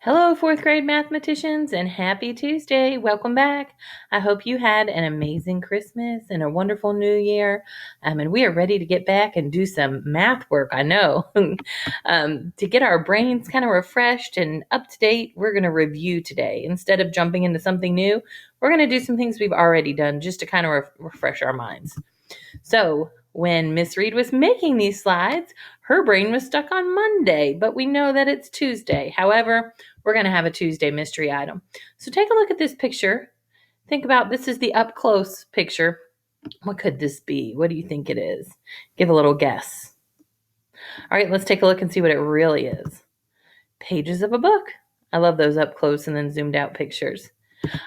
Hello, fourth grade mathematicians, and happy Tuesday. Welcome back. I hope you had an amazing Christmas and a wonderful new year. And we are ready to get back and do some math work, I know. To get our brains kind of refreshed and up to date, we're going to review today. Instead of jumping into something new, we're going to do some things we've already done just to kind of refresh our minds. So, when Miss Reed was making these slides, her brain was stuck on Monday, but we know that it's Tuesday. However, we're going to have a Tuesday mystery item. So take a look at this picture. Think about this is the up close picture. What could this be? What do you think it is? Give a little guess. All right, let's take a look and see what it really is. Pages of a book. I love those up close and then zoomed out pictures.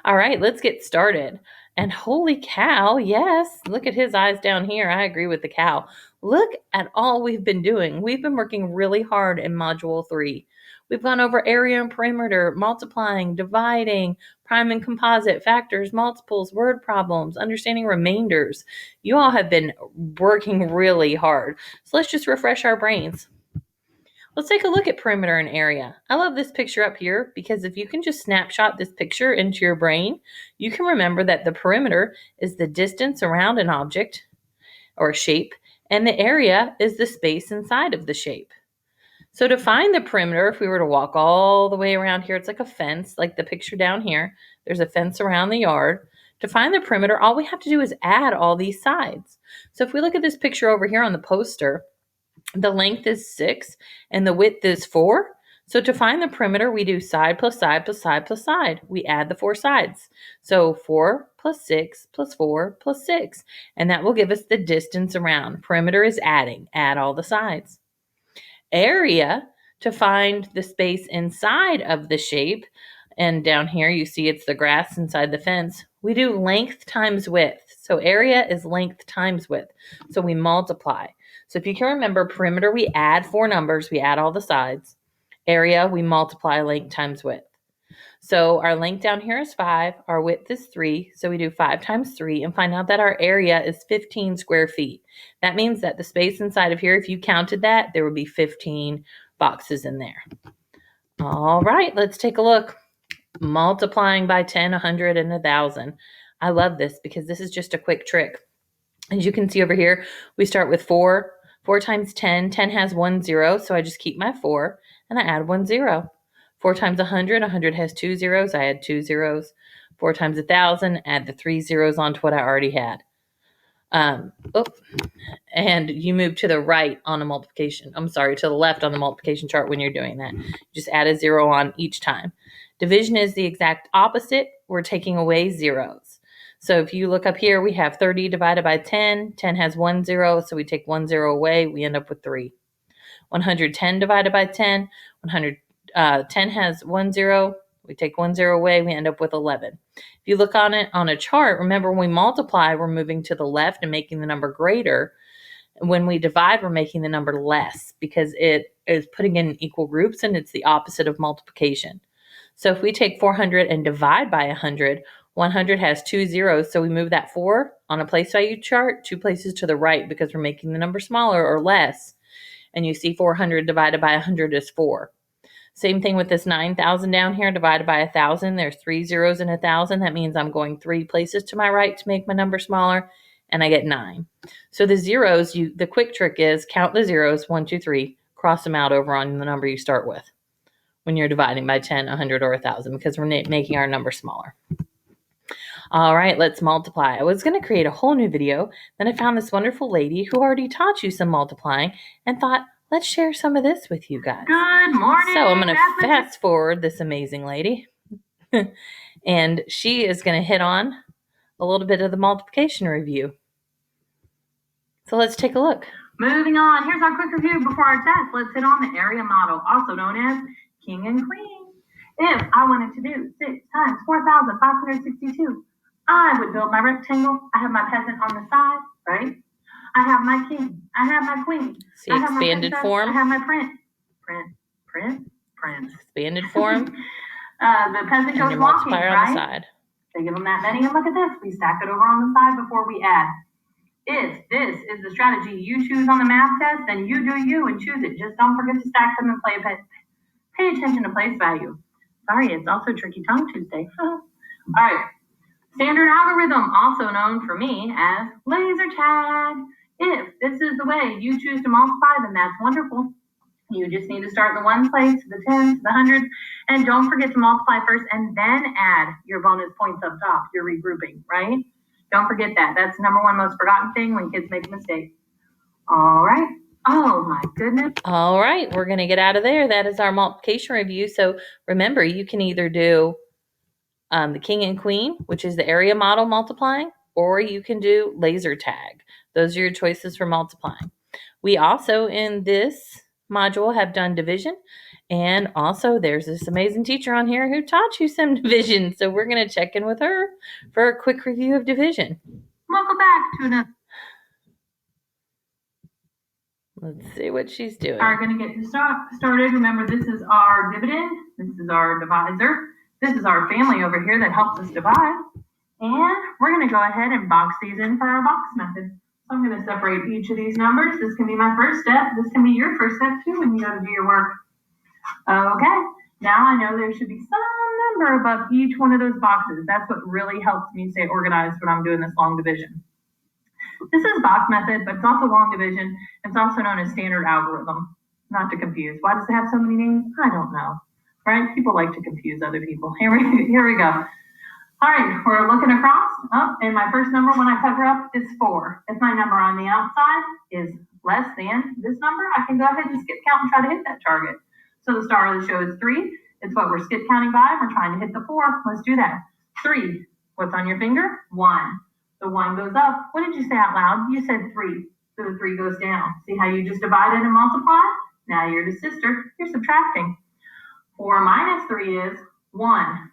All right, let's get started. And holy cow, yes, look at his eyes down here. I agree with the cow. Look at all we've been doing. We've been working really hard in Module 3. We've gone over area and perimeter, multiplying, dividing, prime and composite, factors, multiples, word problems, understanding remainders. You all have been working really hard. So let's just refresh our brains. Let's take a look at perimeter and area. I love this picture up here because if you can just snapshot this picture into your brain, you can remember that the perimeter is the distance around an object or a shape, and the area is the space inside of the shape. So to find the perimeter, if we were to walk all the way around here, it's like a fence, like the picture down here. There's a fence around the yard. To find the perimeter, all we have to do is add all these sides. So if we look at this picture over here on the poster, the length is 6 and the width is 4. So to find the perimeter, we do side plus side plus side plus side. We add the 4 sides. So 4 plus 6 plus 4 plus 6. And that will give us the distance around. Perimeter is adding. Add all the sides. Area, to find the space inside of the shape. And down here you see it's the grass inside the fence. We do length times width. So area is length times width. So we multiply. So if you can remember, perimeter, we add 4 numbers. We add all the sides. Area, we multiply length times width. So our length down here is 5. Our width is 3. So we do 5 times 3 and find out that our area is 15 square feet. That means that the space inside of here, if you counted that, there would be 15 boxes in there. All right, let's take a look. Multiplying by 10, 100, and 1,000. I love this because this is just a quick trick. As you can see over here, we start with 4. 4 times 10. 10 has 1 0, so I just keep my 4 and I add 1 0. 4 times 100. 100 has 2 zeros. I add 2 zeros. 4 times 1,000. Add the 3 zeros onto what I already had. And you move to the right on a multiplication. I'm sorry, to the left on the multiplication chart when you're doing that. Just add a 0 on each time. Division is the exact opposite. We're taking away zeros. So if you look up here, we have 30 divided by 10. 10 has 1 0, so we take 1 0 away. We end up with 3. 110 divided by 10. 10 has 1 0. We take 1 0 away. We end up with 11. If you look on it on a chart, remember when we multiply, we're moving to the left and making the number greater. When we divide, we're making the number less because it is putting in equal groups and it's the opposite of multiplication. So if we take 400 and divide by 100, 100 has 2 zeros, so we move that 4 on a place value chart 2 places to the right because we're making the number smaller or less. And you see 400 divided by 100 is 4. Same thing with this 9,000 down here divided by 1,000. There's 3 zeros in 1,000. That means I'm going 3 places to my right to make my number smaller, and I get 9. So the zeros, the quick trick is count the zeros, 1, 2, 3, cross them out over on the number you start with when you're dividing by 10, 100, or 1,000 because we're making our number smaller. All right, let's multiply. I was going to create a whole new video. Then I found this wonderful lady who already taught you some multiplying and thought, let's share some of this with you guys. Good morning. So I'm going to fast forward this amazing lady. And she is going to hit on a little bit of the multiplication review. So let's take a look. Moving on, here's our quick review before our test. Let's hit on the area model, also known as king and queen. If I wanted to do 6 times 4,562, I would build my rectangle. I have my peasant on the side, right? I have my king. I have my queen. See expanded form? I have my print. Expanded form. The peasant goes walking, right? On the side. They give them that many, and look at this. We stack it over on the side before we add. If this is the strategy you choose on the math test, then you do you and choose it. Just don't forget to stack them and pay attention to place value. Sorry, it's also Tricky Tongue Tuesday. All right. Standard algorithm, also known for me as laser tag. If this is the way you choose to multiply, then that's wonderful. You just need to start in the ones place, the tens, the hundreds, and don't forget to multiply first and then add your bonus points up top, your regrouping, right? Don't forget that. That's the number one most forgotten thing when kids make a mistake. All right. Oh my goodness. All right, we're going to get out of there. That is our multiplication review. So remember, you can either do the king and queen, which is the area model multiplying, or you can do laser tag. Those are your choices for multiplying. We also, in this module, have done division. And also, there's this amazing teacher on here who taught you some division. So we're going to check in with her for a quick review of division. Welcome back to another. Let's see what she's doing. We're going to get started. Remember, this is our dividend. This is our divisor. This is our family over here that helps us divide. And we're going to go ahead and box these in for our box method. So I'm going to separate each of these numbers. This can be my first step. This can be your first step too when you go to do your work. Okay, now I know there should be some number above each one of those boxes. That's what really helps me stay organized when I'm doing this long division. This is box method, but it's also long division. It's also known as standard algorithm, not to confuse. Why does it have so many names? I don't know, right? People like to confuse other people. Here we go. All right, we're looking across. Oh, and my first number when I cover up is 4. If my number on the outside is less than this number, I can go ahead and skip count and try to hit that target. So the star of the show is 3. It's what we're skip counting by. We're trying to hit the 4. Let's do that. 3. What's on your finger? 1. The 1 goes up. What did you say out loud? You said 3. So the 3 goes down. See how you just divided and multiplied? Now you're the sister. You're subtracting. 4 minus 3 is 1.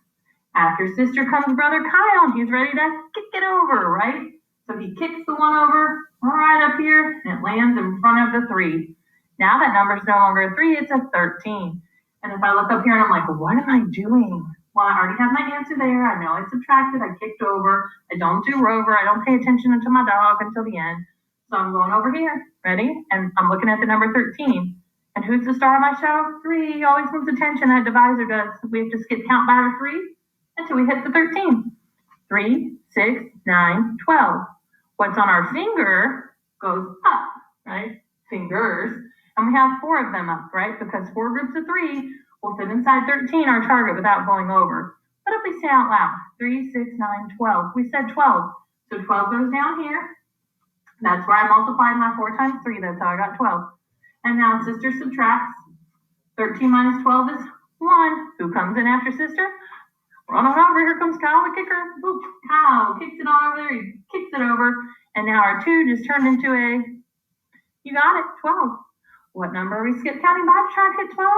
After sister comes brother Kyle. He's ready to kick it over, right? So he kicks the 1 over right up here, and it lands in front of the 3. Now that number is no longer a 3, it's a 13. And if I look up here and I'm like, what am I doing? Well, I already have my answer there. I know I subtracted. I kicked over. I don't do rover. I don't pay attention to my dog until the end. So I'm going over here. Ready? And I'm looking at the number 13. And who's the star of my show? 3. Always wants attention. That divisor does. We have to skip count by the 3 until we hit the 13. 3, 6, 9, 12. What's on our finger goes up, right? Fingers. And we have 4 of them up, right? Because 4 groups of 3 will fit inside 13, our target, without going over. What if we say out loud? 3, 6, 9, 12. We said 12. So 12 goes down here. That's where I multiplied my 4 times 3. That's how I got 12. And now sister subtracts. 13 minus 12 is 1. Who comes in after sister? Run on over. Here comes Kyle the kicker. Boop. Kyle kicks it on over there. He kicks it over. And now our 2 just turned into a, you got it, 12. What number are we skip counting by to try to hit 12?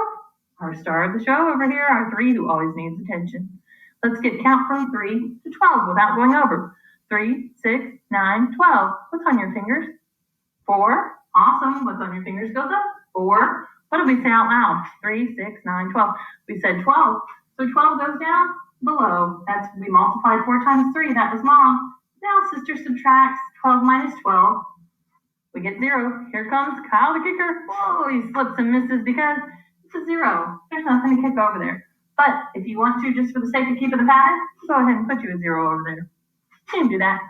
Our star of the show over here, our 3 who always needs attention. Let's skip count from 3 to 12 without going over. 3, 6, 9, 12. What's on your fingers? 4. Awesome. What's on your fingers goes up. 4. What did we say out loud? 3, 6, 9, 12. We said 12. So 12 goes down below. That's, we multiplied 4 times 3. That was mom. Now sister subtracts 12 minus 12. We get 0. Here comes Kyle the kicker. Whoa, he slips and misses because it's a 0. There's nothing to kick over there. But if you want to, just for the sake of keeping the pattern, go ahead and put you a 0 over there. You can do that.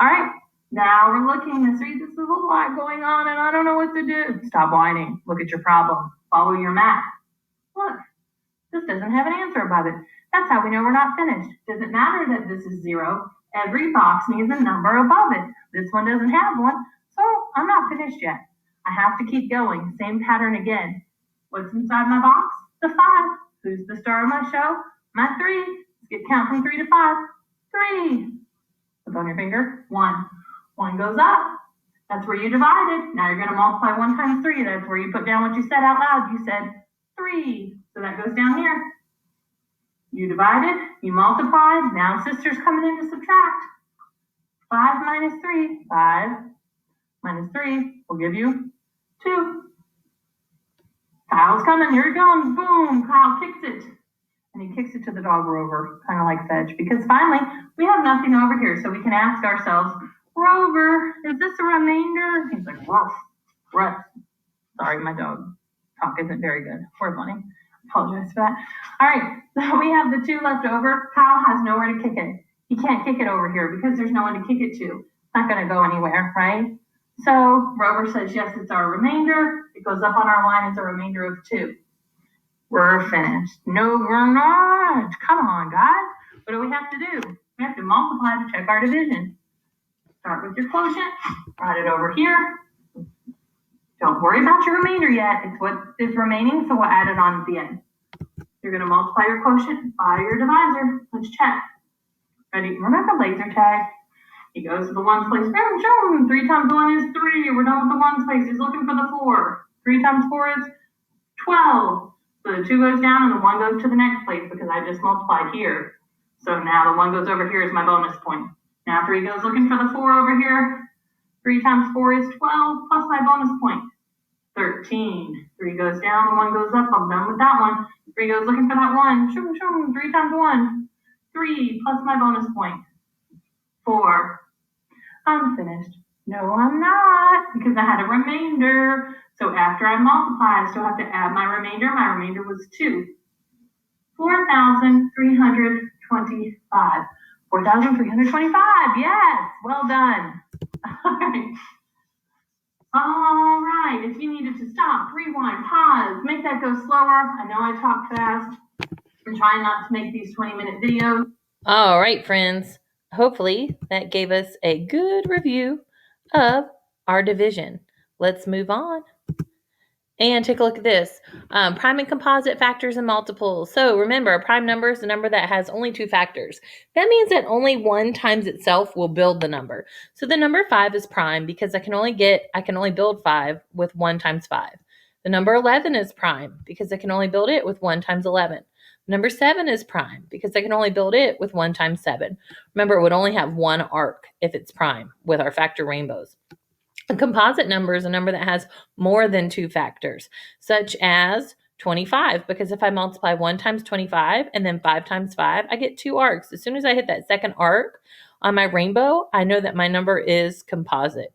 All right. Now we're looking to see, this is a lot going on and I don't know what to do. Stop whining. Look at your problem. Follow your math. Look, this doesn't have an answer above it. That's how we know we're not finished. Doesn't matter that this is 0. Every box needs a number above it. This one doesn't have one, so I'm not finished yet. I have to keep going. Same pattern again. What's inside my box? The 5. Who's the star of my show? My 3. Let's get count from 3 to 5. 3. What's on your finger? 1. 1 goes up. That's where you divided. Now you're going to multiply 1 times 3. That's where you put down what you said out loud. You said 3. So that goes down here. You divided. You multiplied. Now sister's coming in to subtract. 5 minus 3. 5 minus 3 will give you 2. Kyle's coming. Here he comes. Boom. Kyle kicks it. And he kicks it to the dog Rover, kind of like Fetch, because finally we have nothing over here. So we can ask ourselves, Rover, is this a remainder? He's like, ruff, ruff. Sorry, my dog talk isn't very good. We're funny. Apologize for that. All right, so we have the 2 left over. Kyle has nowhere to kick it. He can't kick it over here because there's no one to kick it to. It's not going to go anywhere, right? So Rover says, yes, it's our remainder. It goes up on our line as a remainder of 2. We're finished. No, we're not. Come on, guys. What do we have to do? We have to multiply to check our division. Start with your quotient. Write it over here. Don't worry about your remainder yet. It's what is remaining, so we'll add it on at the end. You're going to multiply your quotient by your divisor. Let's check. Ready? Remember laser tag? He goes to the ones place. 3 times 1 is 3. We're done with the ones place. He's looking for the 4. 3 times 4 is 12. So the 2 goes down and the 1 goes to the next place because I just multiplied here. So now the 1 goes over here as my bonus point. Now 3 goes looking for the 4 over here. 3 times 4 is 12 plus my bonus point. 13. 3 goes down, the 1 goes up. I'm done with that one. 3 goes looking for that 1. 3 times 1. 3 plus my bonus point. 4. I'm finished. No, I'm not, because I had a remainder. So after I multiply, I still have to add my remainder. My remainder was 2. 4,325. 4,325. Yes, well done. All right. If you needed to stop, rewind, pause, make that go slower. I know I talk fast. I'm trying not to make these 20-minute videos. All right, friends. Hopefully that gave us a good review of our division. Let's move on and take a look at this. Prime and composite factors and multiples. So remember, a prime number is a number that has only 2 factors. That means that only 1 times itself will build the number. So the number 5 is prime because I can only build 5 with 1 times 5. The number 11 is prime because I can only build it with 1 times 11. Number 7 is prime because I can only build it with 1 times 7. Remember, it would only have 1 arc if it's prime with our factor rainbows. A composite number is a number that has more than 2 factors, such as 25, because if I multiply 1 times 25 and then 5 times 5, I get 2 arcs. As soon as I hit that second arc on my rainbow, I know that my number is composite.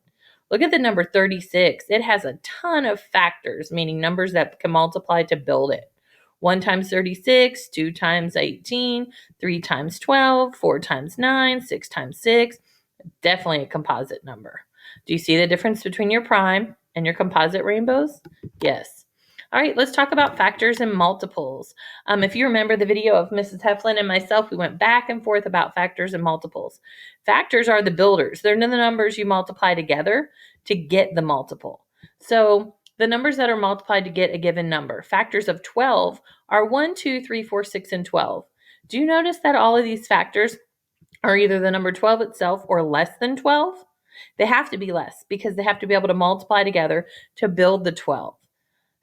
Look at the number 36. It has a ton of factors, meaning numbers that can multiply to build it. 1 times 36, 2 times 18, 3 times 12, 4 times 9, 6 times 6. Definitely a composite number. Do you see the difference between your prime and your composite rainbows? Yes. All right, let's talk about factors and multiples. If you remember the video of Mrs. Heflin and myself, we went back and forth about factors and multiples. Factors are the builders. They're the numbers you multiply together to get the multiple. So the numbers that are multiplied to get a given number. Factors of 12 are 1, 2, 3, 4, 6, and 12. Do you notice that all of these factors are either the number 12 itself or less than 12? They have to be less because they have to be able to multiply together to build the 12.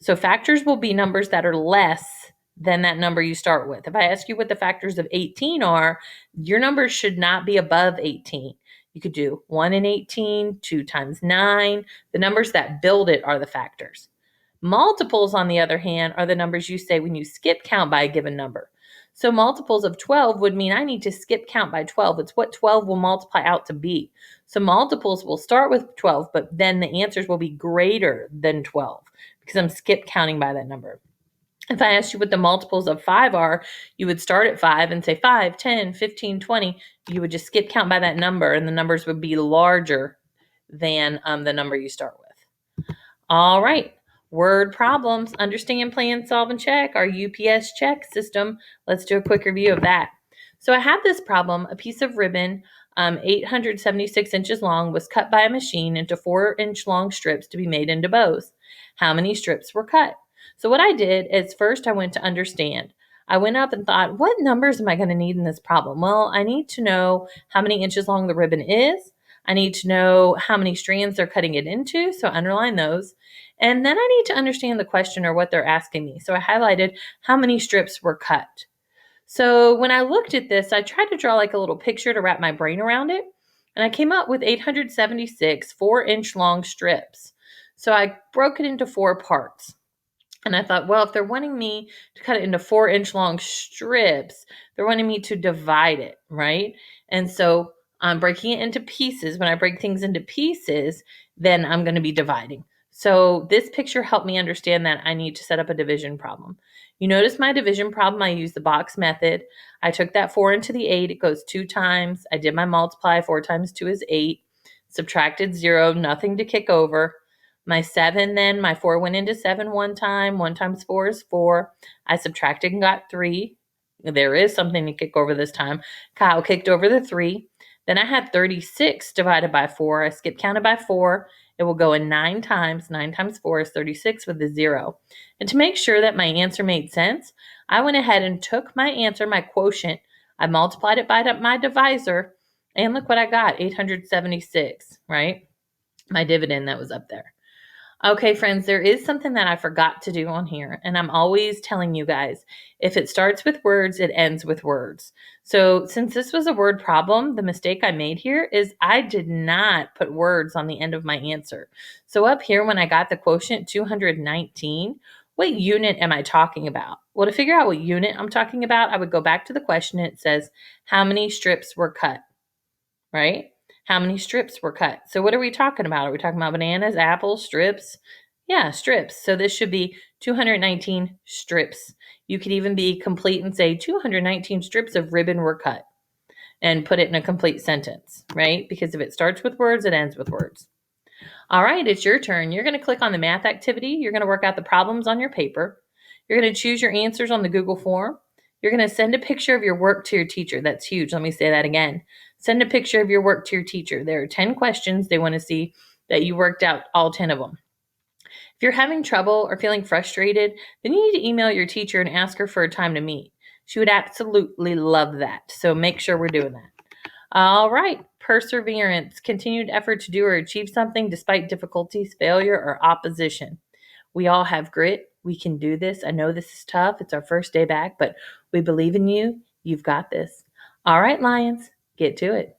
So factors will be numbers that are less than that number you start with. If I ask you what the factors of 18 are, your numbers should not be above 18. You could do 1 and 18, 2 times 9. The numbers that build it are the factors. Multiples, on the other hand, are the numbers you say when you skip count by a given number. So multiples of 12 would mean I need to skip count by 12. It's what 12 will multiply out to be. So multiples will start with 12, but then the answers will be greater than 12 because I'm skip counting by that number. If I asked you what the multiples of 5 are, you would start at 5 and say 5, 10, 15, 20. You would just skip count by that number, and the numbers would be larger than the number you start with. All right. Word problems, understand, plan, solve, and check, our UPS check system. Let's do a quick review of that. So I have this problem. A piece of ribbon, 876 inches long, was cut by a machine into 4-inch long strips to be made into bows. How many strips were cut? So what I did is first I went to understand. I went up and thought, what numbers am I going to need in this problem? Well, I need to know how many inches long the ribbon is. I need to know how many strands they're cutting it into, so underline those. And then I need to understand the question or what they're asking me. So I highlighted how many strips were cut. So when I looked at this, I tried to draw like a little picture to wrap my brain around it. And I came up with 876 4-inch long strips. So I broke it into 4 parts. And I thought, well, if they're wanting me to cut it into 4-inch long strips, they're wanting me to divide it, right? And so I'm breaking it into pieces. When I break things into pieces, then I'm going to be dividing. So this picture helped me understand that I need to set up a division problem. You notice my division problem, I used the box method. I took that 4 into the 8, it goes 2 times. I did my multiply, 4 times 2 is 8. Subtracted 0, nothing to kick over. My 7 then, my 4 went into 7 one time. 1 times 4 is 4. I subtracted and got 3. There is something to kick over this time. Kyle kicked over the 3. Then I had 36 divided by 4. I skip counted by 4. It will go in 9 times. 9 times 4 is 36 with a 0. And to make sure that my answer made sense, I went ahead and took my answer, my quotient, I multiplied it by my divisor, and look what I got, 876, right? My dividend that was up there. Okay, friends, there is something that I forgot to do on here, and I'm always telling you guys, if it starts with words, it ends with words. So since this was a word problem, the mistake I made here is I did not put words on the end of my answer. So up here, when I got the quotient 219, what unit am I talking about? Well, to figure out what unit I'm talking about, I would go back to the question. It says, how many strips were cut, right? How many strips were cut? So what are we talking about? Are we talking about bananas, apples, strips? Yeah, strips. So this should be 219 strips. You could even be complete and say 219 strips of ribbon were cut and put it in a complete sentence, right? Because if it starts with words, it ends with words. All right, it's your turn. You're going to click on the math activity. You're going to work out the problems on your paper. You're going to choose your answers on the Google form. You're going to send a picture of your work to your teacher. That's huge. Let me say that again. Send a picture of your work to your teacher. There are 10 questions. They want to see that you worked out all 10 of them. If you're having trouble or feeling frustrated, then you need to email your teacher and ask her for a time to meet. She would absolutely love that. So make sure we're doing that. All right. Perseverance, continued effort to do or achieve something despite difficulties, failure, or opposition. We all have grit. We can do this. I know this is tough. It's our first day back, but we believe in you. You've got this. All right, Lions, get to it.